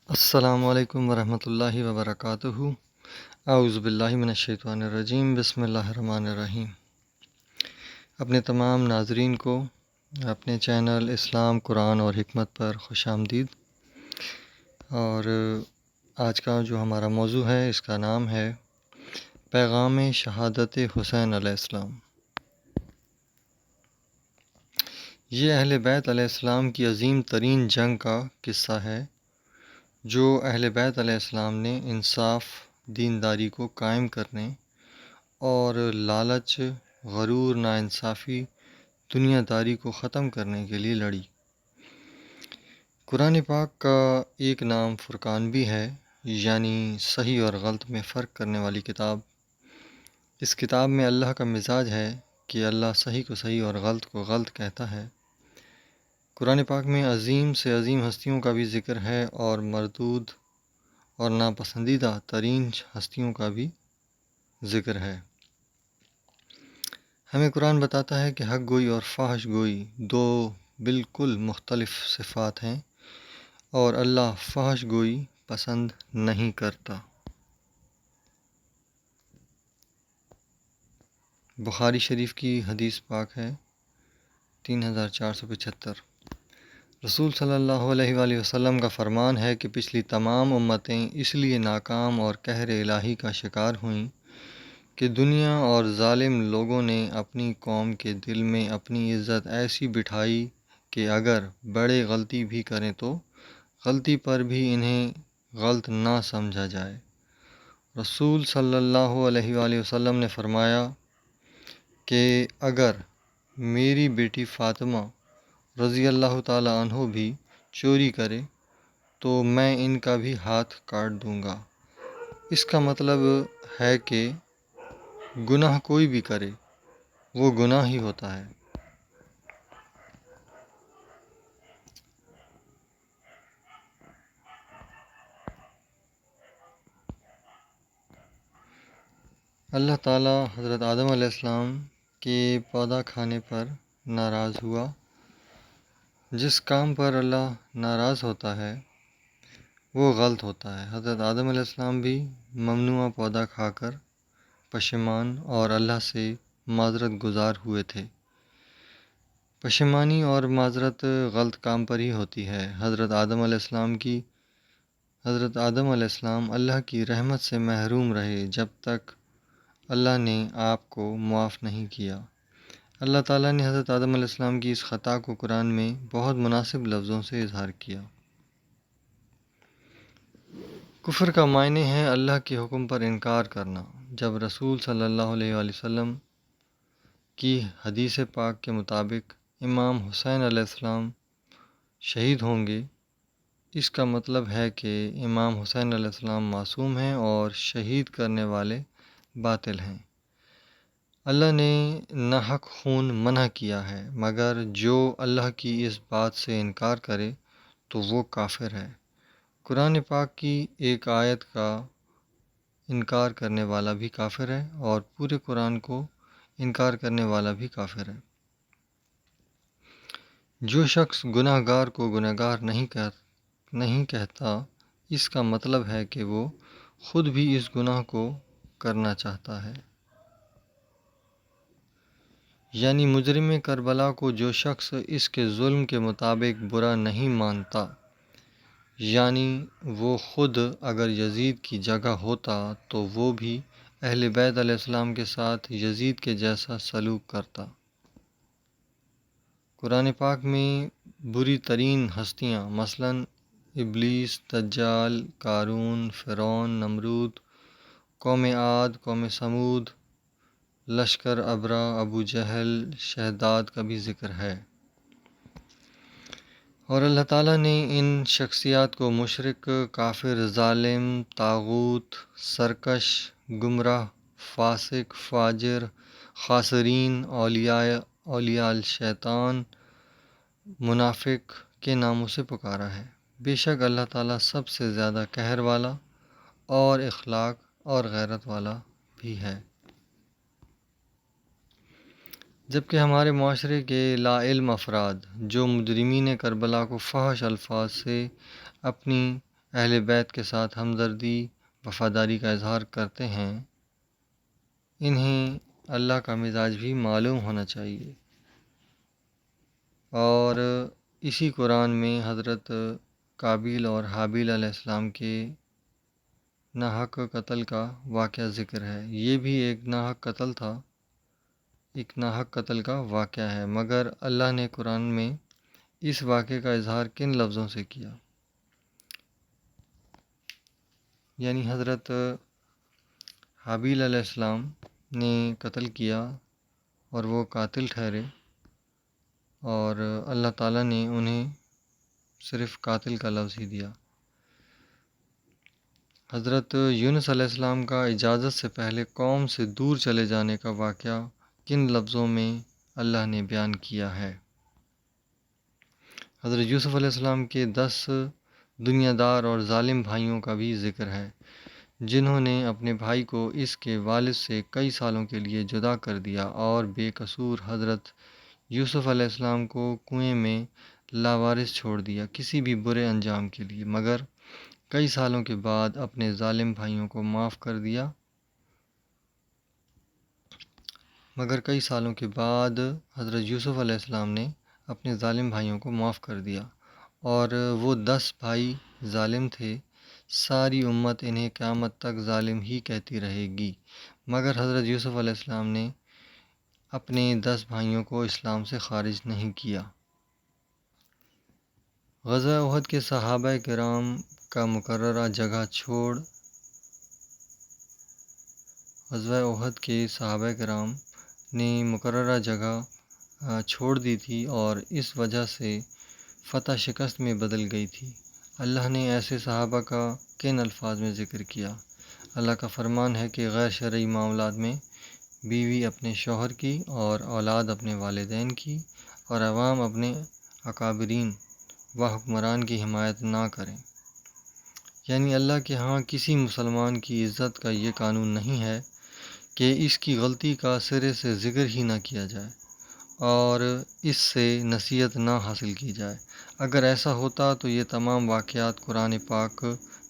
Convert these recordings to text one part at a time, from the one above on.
السلام علیکم ورحمۃ اللہ وبرکاتہ۔ اعوذ باللہ من الشیطان الرجیم، بسم اللہ الرحمن الرحیم۔ اپنے تمام ناظرین کو اپنے چینل اسلام، قرآن اور حکمت پر خوش آمدید۔ اور آج کا جو ہمارا موضوع ہے اس کا نام ہے پیغام شہادت حسین علیہ السلام۔ یہ اہل بیت علیہ السلام کی عظیم ترین جنگ کا قصہ ہے جو اہل بیت علیہ السلام نے انصاف، دینداری کو قائم کرنے اور لالچ، غرور، ناانصافی، دنیا داری کو ختم کرنے کے لیے لڑی۔ قرآن پاک کا ایک نام فرقان بھی ہے، یعنی صحیح اور غلط میں فرق کرنے والی کتاب۔ اس کتاب میں اللہ کا مزاج ہے کہ اللہ صحیح کو صحیح اور غلط کو غلط کہتا ہے۔ قرآن پاک میں عظیم سے عظیم ہستیوں کا بھی ذکر ہے اور مردود اور ناپسندیدہ ترین ہستیوں کا بھی ذکر ہے۔ ہمیں قرآن بتاتا ہے کہ حق گوئی اور فحش گوئی دو بالکل مختلف صفات ہیں اور اللہ فحش گوئی پسند نہیں کرتا۔ بخاری شریف کی حدیث پاک ہے 3475۔ رسول صلی اللہ علیہ وآلہ وسلم کا فرمان ہے کہ پچھلی تمام امتیں اس لیے ناکام اور قہر الہی کا شکار ہوئیں کہ دنیا اور ظالم لوگوں نے اپنی قوم کے دل میں اپنی عزت ایسی بٹھائی کہ اگر بڑے غلطی بھی کریں تو غلطی پر بھی انہیں غلط نہ سمجھا جائے۔ رسول صلی اللہ علیہ وآلہ وسلم نے فرمایا کہ اگر میری بیٹی فاطمہ رضی اللہ تعالیٰ عنہ بھی چوری کرے تو میں ان کا بھی ہاتھ کاٹ دوں گا۔ اس کا مطلب ہے کہ گناہ کوئی بھی کرے وہ گناہ ہی ہوتا ہے۔ اللہ تعالیٰ حضرت آدم علیہ السلام کے پودا کھانے پر ناراض ہوا۔ جس کام پر اللہ ناراض ہوتا ہے وہ غلط ہوتا ہے۔ حضرت آدم علیہ السلام بھی ممنوعہ پودا کھا کر پشیمان اور اللہ سے معذرت گزار ہوئے تھے۔ پشیمانی اور معذرت غلط کام پر ہی ہوتی ہے۔ حضرت آدم علیہ السلام اللہ کی رحمت سے محروم رہے جب تک اللہ نے آپ کو معاف نہیں کیا۔ اللہ تعالیٰ نے حضرت آدم علیہ السلام کی اس خطا کو قرآن میں بہت مناسب لفظوں سے اظہار کیا۔ کفر کا معنی ہے اللہ کے حکم پر انکار کرنا۔ جب رسول صلی اللہ علیہ وآلہ وسلم کی حدیث پاک کے مطابق امام حسین علیہ السلام شہید ہوں گے، اس کا مطلب ہے کہ امام حسین علیہ السلام معصوم ہیں اور شہید کرنے والے باطل ہیں۔ اللہ نے ناحق خون منع کیا ہے، مگر جو اللہ کی اس بات سے انکار کرے تو وہ کافر ہے۔ قرآن پاک کی ایک آیت کا انکار کرنے والا بھی کافر ہے اور پورے قرآن کو انکار کرنے والا بھی کافر ہے۔ جو شخص گناہ گار کو گناہ گار نہیں کہتا، اس کا مطلب ہے کہ وہ خود بھی اس گناہ کو کرنا چاہتا ہے۔ یعنی مجرم کربلا کو جو شخص اس کے ظلم کے مطابق برا نہیں مانتا، یعنی وہ خود اگر یزید کی جگہ ہوتا تو وہ بھی اہل بیت علیہ السلام کے ساتھ یزید کے جیسا سلوک کرتا۔ قرآن پاک میں بری ترین ہستیاں مثلاً ابلیس، دجال، قارون، فرعون، نمرود، قوم عاد، قوم ثمود، لشکر ابرا، ابو جہل، شہداد کا بھی ذکر ہے۔ اور اللہ تعالیٰ نے ان شخصیات کو مشرک، کافر، ظالم، طاغوت، سرکش، گمراہ، فاسق، فاجر، خاسرین، اولیاء الشیطان، منافق کے ناموں سے پکارا ہے۔ بے شک اللہ تعالیٰ سب سے زیادہ قہر والا اور اخلاق اور غیرت والا بھی ہے۔ جبکہ ہمارے معاشرے کے لا علم افراد جو مجرمین کربلا کو فحش الفاظ سے اپنی اہل بیت کے ساتھ ہمدردی وفاداری کا اظہار کرتے ہیں، انہیں اللہ کا مزاج بھی معلوم ہونا چاہیے۔ اور اسی قرآن میں حضرت قابیل اور حابیل علیہ السلام کے ناحق قتل کا واقعہ ذکر ہے۔ یہ بھی ایک ناحق قتل تھا، ایک ناحق قتل کا واقعہ ہے، مگر اللہ نے قرآن میں اس واقعے کا اظہار کن لفظوں سے کیا؟ یعنی حضرت حابیل علیہ السلام نے قتل کیا اور وہ قاتل ٹھہرے، اور اللہ تعالیٰ نے انہیں صرف قاتل کا لفظ ہی دیا۔ حضرت یونس علیہ السلام کا اجازت سے پہلے قوم سے دور چلے جانے کا واقعہ کن لفظوں میں اللہ نے بیان کیا ہے؟ حضرت یوسف علیہ السلام کے 10 دنیا دار اور ظالم بھائیوں کا بھی ذکر ہے، جنہوں نے اپنے بھائی کو اس کے والد سے کئی سالوں کے لیے جدا کر دیا اور بے قصور حضرت یوسف علیہ السلام کو کنویں میں لاوارث چھوڑ دیا کسی بھی برے انجام کے لیے، مگر کئی سالوں کے بعد اپنے ظالم بھائیوں کو معاف کر دیا۔ حضرت یوسف علیہ السلام نے اپنے ظالم بھائیوں کو معاف کر دیا، اور وہ 10 بھائی ظالم تھے، ساری امت انہیں قیامت تک ظالم ہی کہتی رہے گی، مگر حضرت یوسف علیہ السلام نے اپنے 10 بھائیوں کو اسلام سے خارج نہیں کیا۔ غزوہ احد کے صحابہ کرام کا مقررہ جگہ چھوڑ دی تھی اور اس وجہ سے فتح شکست میں بدل گئی تھی۔ اللہ نے ایسے صحابہ کا کن الفاظ میں ذکر کیا؟ اللہ کا فرمان ہے کہ غیر شرعی معاملات میں بیوی اپنے شوہر کی اور اولاد اپنے والدین کی اور عوام اپنے اکابرین و حکمران کی حمایت نہ کریں۔ یعنی اللہ کے ہاں کسی مسلمان کی عزت کا یہ قانون نہیں ہے کہ اس کی غلطی کا سرے سے ذکر ہی نہ کیا جائے اور اس سے نصیحت نہ حاصل کی جائے۔ اگر ایسا ہوتا تو یہ تمام واقعات قرآن پاک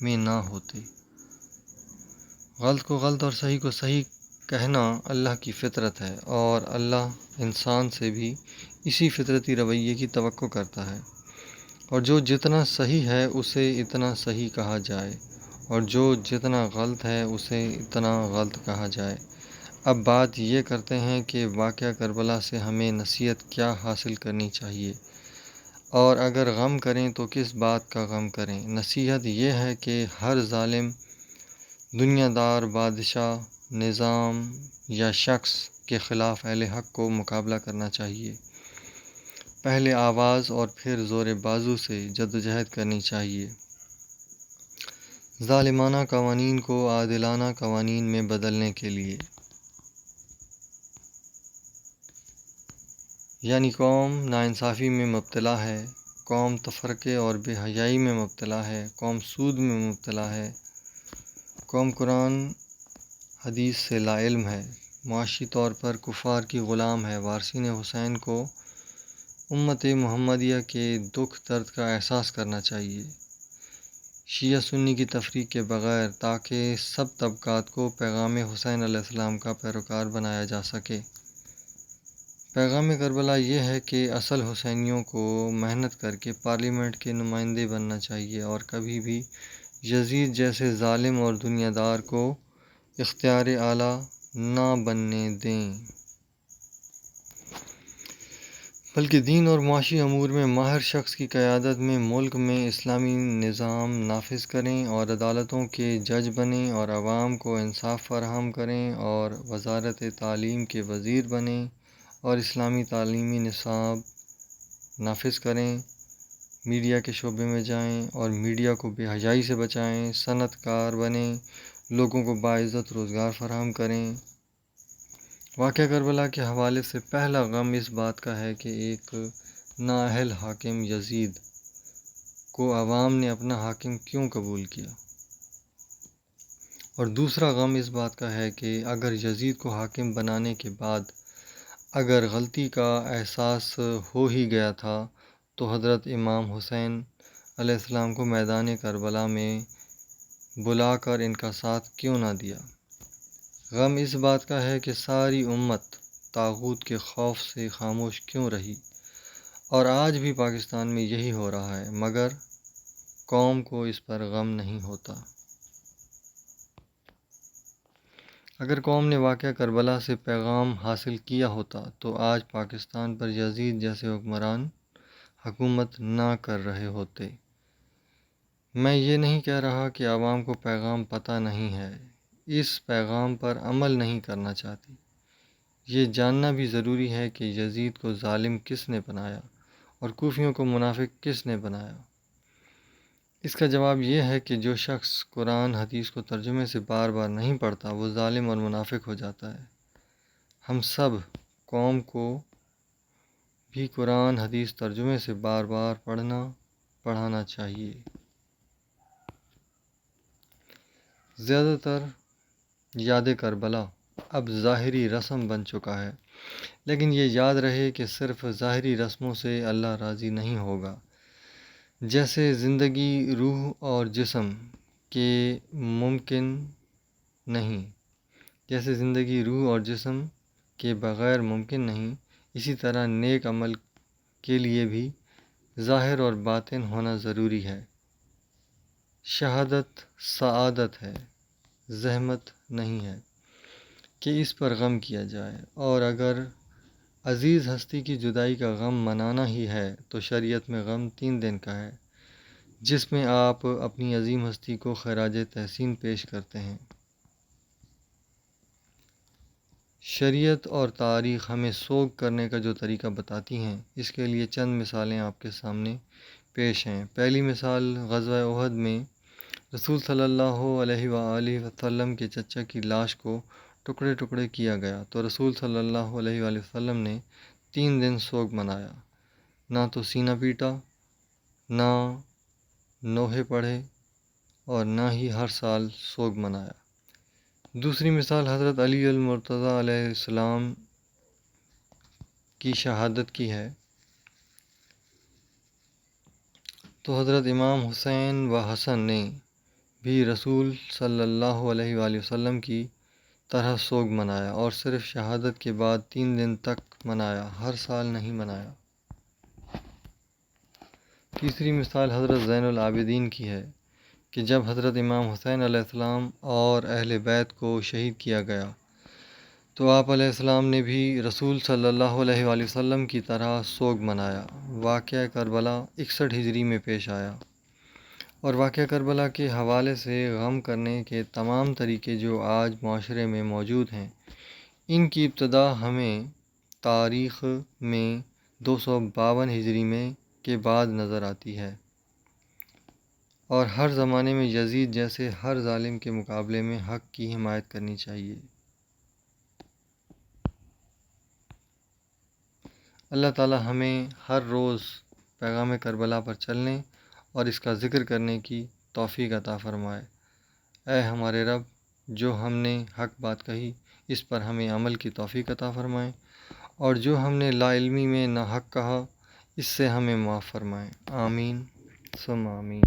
میں نہ ہوتے۔ غلط کو غلط اور صحیح کو صحیح کہنا اللہ کی فطرت ہے، اور اللہ انسان سے بھی اسی فطرتی رویے کی توقع کرتا ہے، اور جو جتنا صحیح ہے اسے اتنا صحیح کہا جائے، اور جو جتنا غلط ہے اسے اتنا غلط کہا جائے۔ اب بات یہ کرتے ہیں کہ واقعہ کربلا سے ہمیں نصیحت کیا حاصل کرنی چاہیے، اور اگر غم کریں تو کس بات کا غم کریں؟ نصیحت یہ ہے کہ ہر ظالم دنیا دار، بادشاہ، نظام یا شخص کے خلاف اہل حق کو مقابلہ کرنا چاہیے۔ پہلے آواز اور پھر زور بازو سے جدوجہد کرنی چاہیے، ظالمانہ قوانین کو عادلانہ قوانین میں بدلنے کے لیے۔ یعنی قوم ناانصافی میں مبتلا ہے، قوم تفرقے اور بے حیائی میں مبتلا ہے، قوم سود میں مبتلا ہے، قوم قرآن حدیث سے لا علم ہے، معاشی طور پر کفار کی غلام ہے۔ وارثین حسین کو امت محمدیہ کے دکھ درد کا احساس کرنا چاہیے، شیعہ سنی کی تفریق کے بغیر، تاکہ سب طبقات کو پیغام حسین علیہ السلام کا پیروکار بنایا جا سکے۔ پیغام کربلا یہ ہے کہ اصل حسینیوں کو محنت کر کے پارلیمنٹ کے نمائندے بننا چاہیے، اور کبھی بھی یزید جیسے ظالم اور دنیا دار کو اختیار اعلیٰ نہ بننے دیں، بلکہ دین اور معاشی امور میں ماہر شخص کی قیادت میں ملک میں اسلامی نظام نافذ کریں اور عدالتوں کے جج بنیں اور عوام کو انصاف فراہم کریں اور وزارت تعلیم کے وزیر بنیں اور اسلامی تعلیمی نصاب نافذ کریں، میڈیا کے شعبے میں جائیں اور میڈیا کو بے حیائی سے بچائیں، صنعت کار بنیں، لوگوں کو باعزت روزگار فراہم کریں۔ واقعہ کربلا کے حوالے سے پہلا غم اس بات کا ہے کہ ایک نااہل حاکم یزید کو عوام نے اپنا حاکم کیوں قبول کیا، اور دوسرا غم اس بات کا ہے کہ اگر یزید کو حاکم بنانے کے بعد اگر غلطی کا احساس ہو ہی گیا تھا تو حضرت امام حسین علیہ السلام کو میدان کربلا میں بلا کر ان کا ساتھ کیوں نہ دیا؟ غم اس بات کا ہے کہ ساری امت طاغوت کے خوف سے خاموش کیوں رہی، اور آج بھی پاکستان میں یہی ہو رہا ہے، مگر قوم کو اس پر غم نہیں ہوتا۔ اگر قوم نے واقعہ کربلا سے پیغام حاصل کیا ہوتا تو آج پاکستان پر یزید جیسے حکمران حکومت نہ کر رہے ہوتے۔ میں یہ نہیں کہہ رہا کہ عوام کو پیغام پتہ نہیں ہے، اس پیغام پر عمل نہیں کرنا چاہتی۔ یہ جاننا بھی ضروری ہے کہ یزید کو ظالم کس نے بنایا اور کوفیوں کو منافق کس نے بنایا۔ اس کا جواب یہ ہے کہ جو شخص قرآن حدیث کو ترجمے سے بار بار نہیں پڑھتا وہ ظالم اور منافق ہو جاتا ہے۔ ہم سب قوم کو بھی قرآن حدیث ترجمے سے بار بار پڑھانا چاہیے۔ زیادہ تر یاد کربلا اب ظاہری رسم بن چکا ہے، لیکن یہ یاد رہے کہ صرف ظاہری رسموں سے اللہ راضی نہیں ہوگا۔ جیسے زندگی روح اور جسم کے بغیر ممکن نہیں، اسی طرح نیک عمل کے لیے بھی ظاہر اور باطن ہونا ضروری ہے۔ شہادت سعادت ہے، زحمت نہیں ہے کہ اس پر غم کیا جائے، اور اگر عزیز ہستی کی جدائی کا غم منانا ہی ہے تو شریعت میں غم 3 دن کا ہے، جس میں آپ اپنی عظیم ہستی کو خراج تحسین پیش کرتے ہیں۔ شریعت اور تاریخ ہمیں سوگ کرنے کا جو طریقہ بتاتی ہیں، اس کے لیے چند مثالیں آپ کے سامنے پیش ہیں۔ پہلی مثال غزوہ احد میں رسول صلی اللہ علیہ وآلہ وسلم کے چچا کی لاش کو ٹکڑے ٹکڑے کیا گیا تو رسول صلی اللہ علیہ وآلہ وسلم نے 3 دن سوگ منایا، نہ تو سینہ پیٹا، نہ نوحے پڑھے، اور نہ ہی ہر سال سوگ منایا۔ دوسری مثال حضرت علی المرتضیٰ علیہ السلام کی شہادت کی ہے، تو حضرت امام حسین و حسن نے بھی رسول صلی اللہ علیہ وآلہ وسلم کی طرح سوگ منایا، اور صرف شہادت کے بعد 3 دن تک منایا، ہر سال نہیں منایا۔ تیسری مثال حضرت زین العابدین کی ہے کہ جب حضرت امام حسین علیہ السلام اور اہل بیت کو شہید کیا گیا تو آپ علیہ السلام نے بھی رسول صلی اللہ علیہ وآلہ وسلم کی طرح سوگ منایا۔ واقعہ کربلا 61 ہجری میں پیش آیا، اور واقعہ کربلا کے حوالے سے غم کرنے کے تمام طریقے جو آج معاشرے میں موجود ہیں، ان کی ابتدا ہمیں تاریخ میں 252 ہجری میں کے بعد نظر آتی ہے، اور ہر زمانے میں یزید جیسے ہر ظالم کے مقابلے میں حق کی حمایت کرنی چاہیے۔ اللہ تعالی ہمیں ہر روز پیغام کربلا پر چلنے اور اس کا ذکر کرنے کی توفیق عطا فرمائے۔ اے ہمارے رب، جو ہم نے حق بات کہی اس پر ہمیں عمل کی توفیق عطا فرمائے، اور جو ہم نے لا علمی میں ناحق کہا اس سے ہمیں معاف فرمائے۔ آمین ثم آمین۔